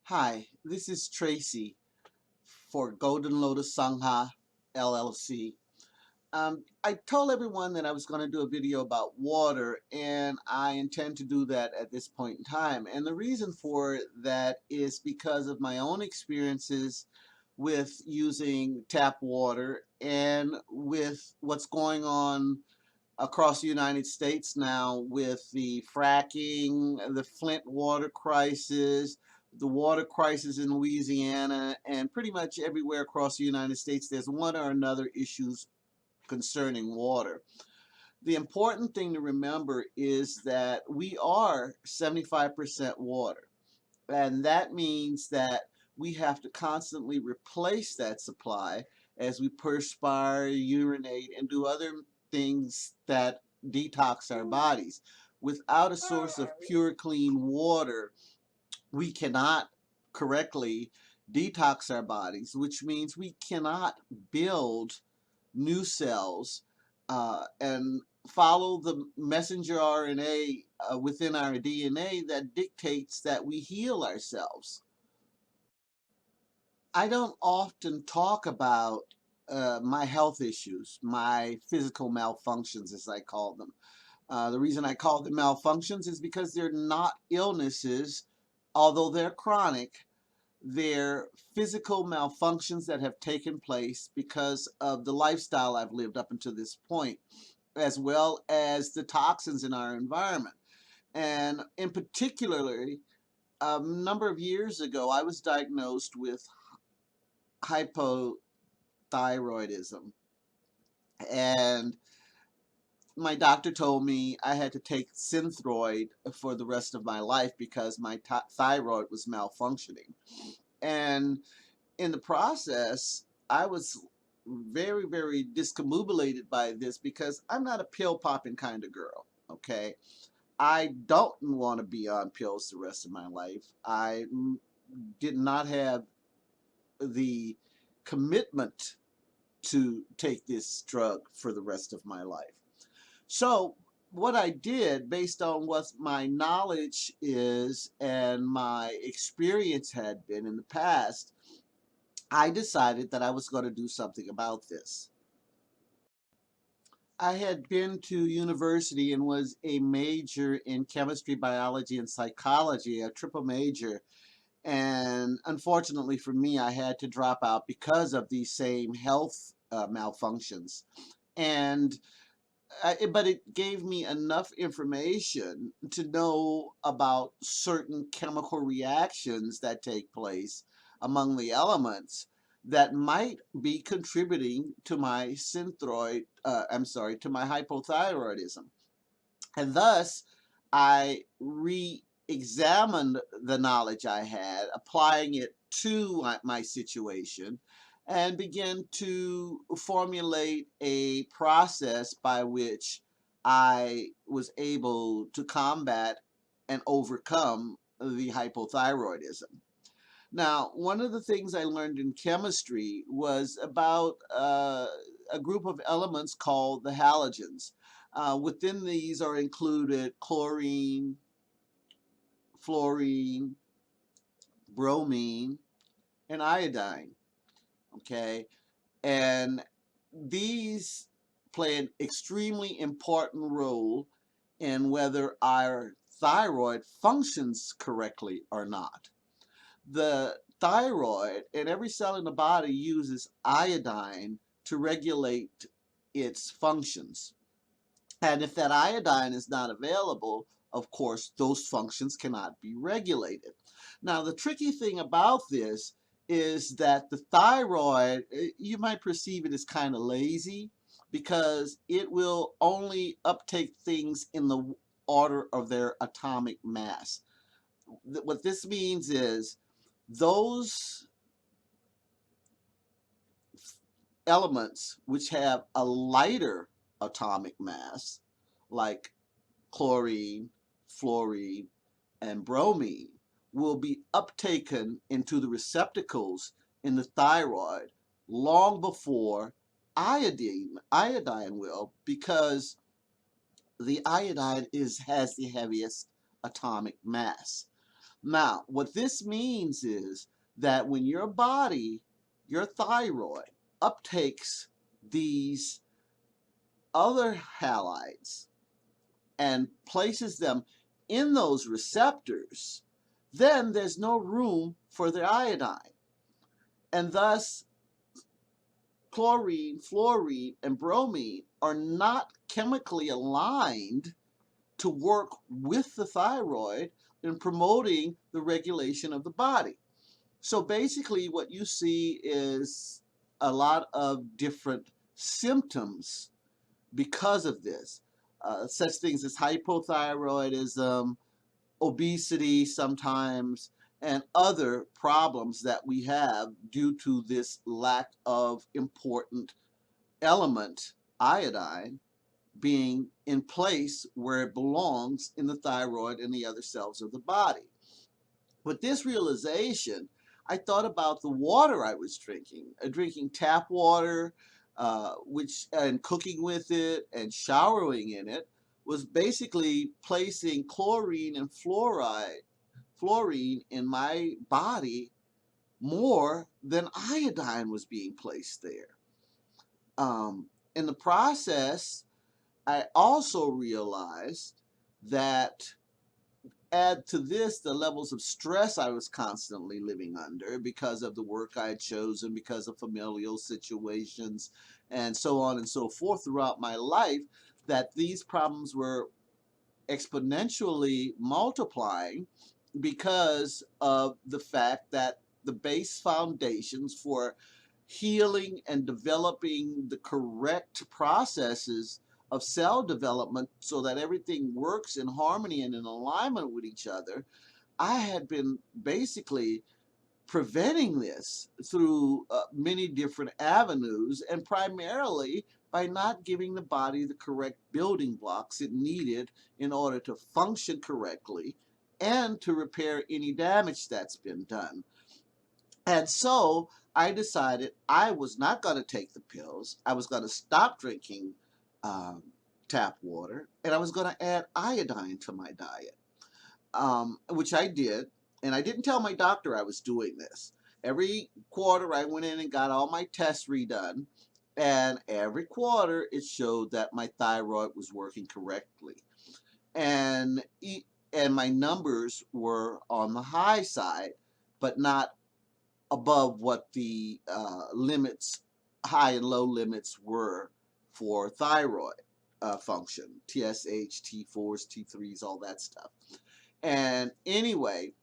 Hi, this is Tracy for Golden Lotus Sangha LLC. I told everyone that I was going to do a video about water, and I intend to do that at this point in time. And the reason for that is because of my own experiences with using tap water and with what's going on across the United States now with the fracking, the Flint water crisis, the water crisis in Louisiana, and pretty much everywhere across the United States, there's one or another issues concerning water. The important thing to remember is that we are 75% water, and that means that we have to constantly replace that supply as we perspire, urinate, and do other things that detox our bodies. Without a source of pure, clean water, we cannot correctly detox our bodies, which means we cannot build new cells and follow the messenger RNA within our DNA that dictates that we heal ourselves. I don't often talk about my health issues, my physical malfunctions, as I call them. The reason I call them malfunctions is because they're not illnesses, although they're chronic. They're physical malfunctions that have taken place because of the lifestyle I've lived up until this point, as well as the toxins in our environment. And in particularly, a number of years ago, I was diagnosed with hypothyroidism. And my doctor told me I had to take Synthroid for the rest of my life because my thyroid was malfunctioning. And in the process, I was very, very discombobulated by this because I'm not a pill popping kind of girl. Okay. I don't want to be on pills the rest of my life. I did not have the commitment to take this drug for the rest of my life. So, what I did, based on what my knowledge is and my experience had been in the past, I decided that I was going to do something about this. I had been to university and was a major in chemistry, biology, and psychology, a triple major. And unfortunately for me, I had to drop out because of these same health malfunctions. And but it gave me enough information to know about certain chemical reactions that take place among the elements that might be contributing to my to my hypothyroidism. And thus, I re-examined the knowledge I had, applying it to my situation, and began to formulate a process by which I was able to combat and overcome the hypothyroidism. Now, one of the things I learned in chemistry was about a group of elements called the halogens. Within these are included chlorine, fluorine, bromine, and iodine. Okay, and these play an extremely important role in whether our thyroid functions correctly or not. The thyroid and every cell in the body uses iodine to regulate its functions. And if that iodine is not available, of course, those functions cannot be regulated. Now, the tricky thing about this is that the thyroid, you might perceive it as kind of lazy because it will only uptake things in the order of their atomic mass. What this means is those elements which have a lighter atomic mass, like chlorine, fluorine, and bromine, will be uptaken into the receptacles in the thyroid long before iodine will, because the iodine has the heaviest atomic mass. Now, what this means is that when your body, your thyroid, uptakes these other halides and places them in those receptors, then there's no room for the iodine. And thus, chlorine, fluorine, and bromine are not chemically aligned to work with the thyroid in promoting the regulation of the body. So basically, what you see is a lot of different symptoms because of this. Such things as hypothyroidism, obesity sometimes, and other problems that we have due to this lack of important element, iodine, being in place where it belongs in the thyroid and the other cells of the body. With this realization, I thought about the water I was drinking tap water, which and cooking with it and showering in it was basically placing chlorine and fluorine in my body more than iodine was being placed there. In the process, I also realized that add to this the levels of stress I was constantly living under because of the work I had chosen, because of familial situations, and so on and so forth throughout my life, that these problems were exponentially multiplying because of the fact that the base foundations for healing and developing the correct processes of cell development so that everything works in harmony and in alignment with each other, I had been basically preventing this through many different avenues, and primarily by not giving the body the correct building blocks it needed in order to function correctly and to repair any damage that's been done. And so I decided I was not going to take the pills. I was going to stop drinking um, tap water, and I was going to add iodine to my diet, which I did. And I didn't tell my doctor I was doing this. Every quarter, I went in and got all my tests redone. And every quarter, it showed that my thyroid was working correctly. And, and my numbers were on the high side, but not above what the limits, high and low limits were for thyroid function, TSH, T4s, T3s, all that stuff. And anyway,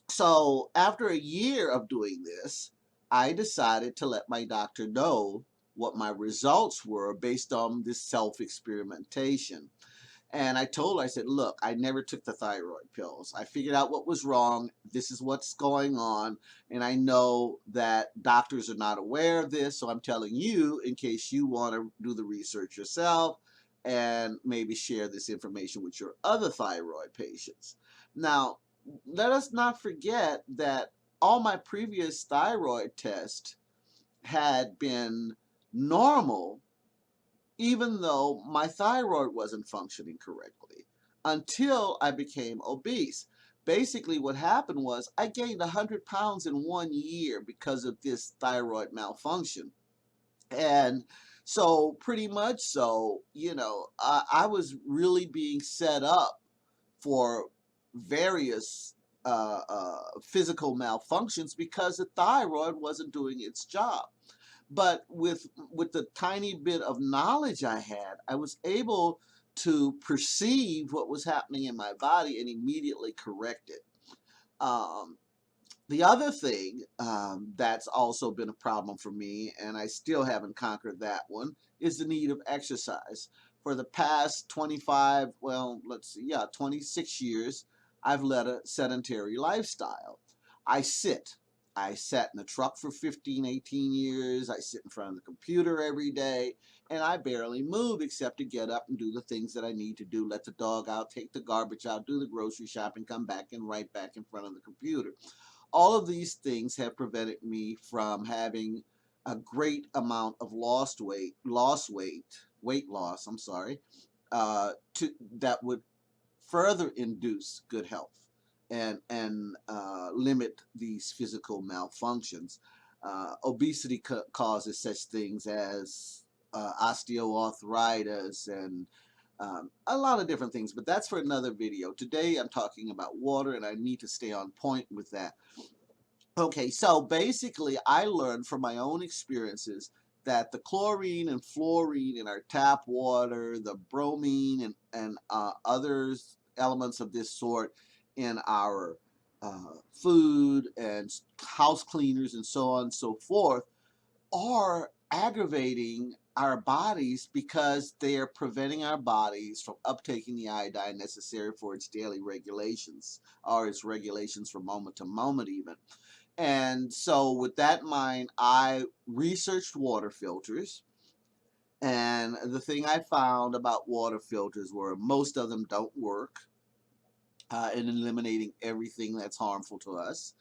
so after a year of doing this, I decided to let my doctor know what my results were based on this self-experimentation. And I told her, I said, look, I never took the thyroid pills. I figured out what was wrong. This is what's going on. And I know that doctors are not aware of this. So I'm telling you in case you want to do the research yourself and maybe share this information with your other thyroid patients. Now, let us not forget that all my previous thyroid tests had been normal even though my thyroid wasn't functioning correctly until I became obese. Basically, what happened was I gained 100 pounds in 1 year because of this thyroid malfunction. And so, pretty much so, I was really being set up for various physical malfunctions because the thyroid wasn't doing its job. But with the tiny bit of knowledge I had, I was able to perceive what was happening in my body and immediately correct it. Um, the other thing that's also been a problem for me, and I still haven't conquered that one, is the need of exercise. For the past 25, well, let's see, yeah, 26 years, I've led a sedentary lifestyle. I sit. I sat in the truck for 15, 18 years. I sit in front of the computer every day, and I barely move except to get up and do the things that I need to do. Let the dog out, take the garbage out, do the grocery shopping, come back and right back in front of the computer. All of these things have prevented me from having a great amount of weight loss, I'm sorry, to that would further induce good health and limit these physical malfunctions. Obesity causes such things as osteoarthritis and a lot of different things, but that's for another video. Today I'm talking about water, and I need to stay on point with that. Okay, so basically, I learned from my own experiences that the chlorine and fluorine in our tap water, the bromine and other elements of this sort in our food and house cleaners and so on and so forth are aggravating our bodies because they are preventing our bodies from uptaking the iodine necessary for its daily regulations or its regulations from moment to moment even. And so, with that in mind, I researched water filters. And the thing I found about water filters were most of them don't work in eliminating everything that's harmful to us.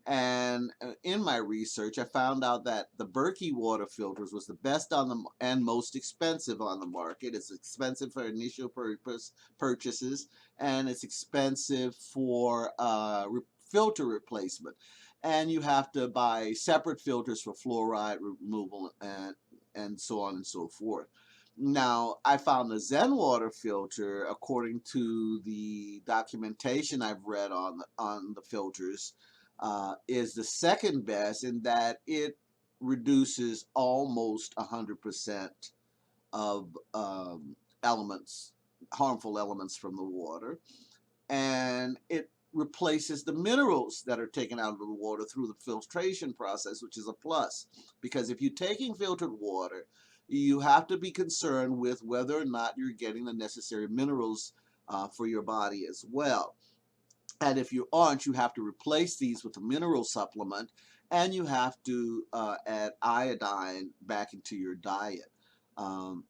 And in my research, I found out that the Berkey water filters was the best on the and most expensive on the market. It's expensive for initial purchases, and it's expensive for filter replacement. And you have to buy separate filters for fluoride removal and so on and so forth. Now, I found the Zen water filter, according to the documentation I've read on the filters, is the second best in that it reduces almost 100% of elements, harmful elements from the water, and it replaces the minerals that are taken out of the water through the filtration process, which is a plus. Because if you're taking filtered water, you have to be concerned with whether or not you're getting the necessary minerals for your body as well. And if you aren't, you have to replace these with a mineral supplement, and you have to add iodine back into your diet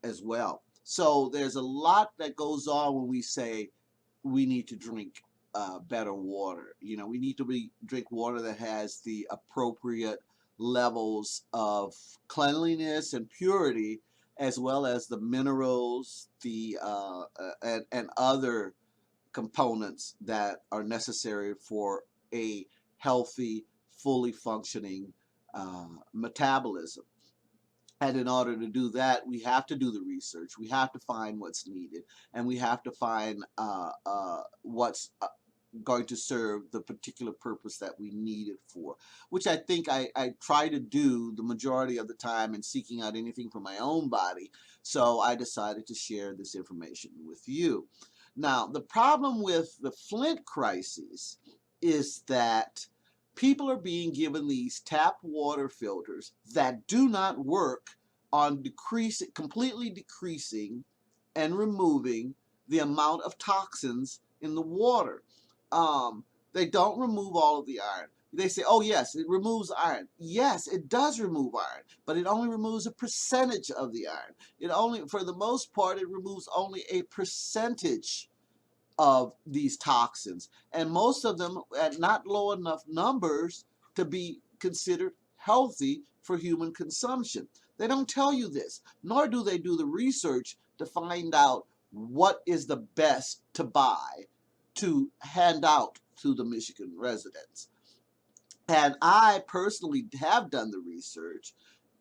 as well. So there's a lot that goes on when we say we need to drink better water. You know, we need to drink water that has the appropriate levels of cleanliness and purity, as well as the minerals, and other components that are necessary for a healthy, fully functioning metabolism. And in order to do that, we have to do the research. We have to find what's needed, and we have to find what's going to serve the particular purpose that we need it for, which I think I try to do the majority of the time in seeking out anything for my own body. So I decided to share this information with you. Now, the problem with the Flint crises is that people are being given these tap water filters that do not work on completely decreasing and removing the amount of toxins in the water. They don't remove all of the iron. They say, oh yes, it removes iron. Yes, it does remove iron, but it only removes a percentage of the iron. It only, for the most part, it removes only a percentage of these toxins, and most of them at not low enough numbers to be considered healthy for human consumption. They don't tell you this, nor do they do the research to find out what is the best to buy to hand out to the Michigan residents. And I personally have done the research,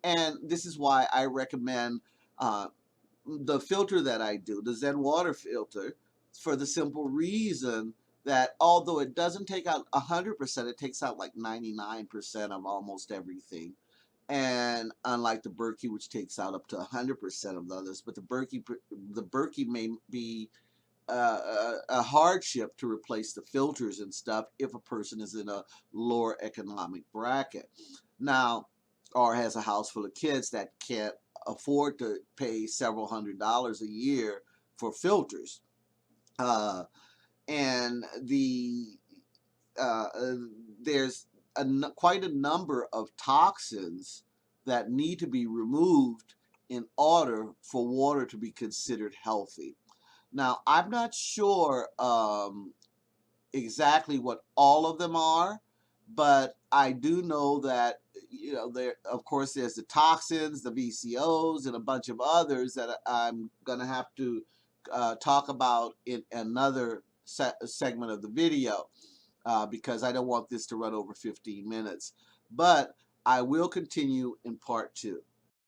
and this is why I recommend the filter that I do, the Zen water filter, for the simple reason that although it doesn't take out 100%, it takes out like 99% of almost everything. And unlike the Berkey, which takes out up to 100% of the others, but the Berkey may be a hardship to replace the filters and stuff if a person is in a lower economic bracket. Now, or has a house full of kids that can't afford to pay several $100s a year for filters. And uh, there's quite a number of toxins that need to be removed in order for water to be considered healthy. Now, I'm not sure exactly what all of them are, but I do know that, you know, there, of course, there's the toxins, the VCOs, and a bunch of others that I'm going to have to talk about in another segment of the video. because I don't want this to run over 15 minutes. But I will continue in part 2.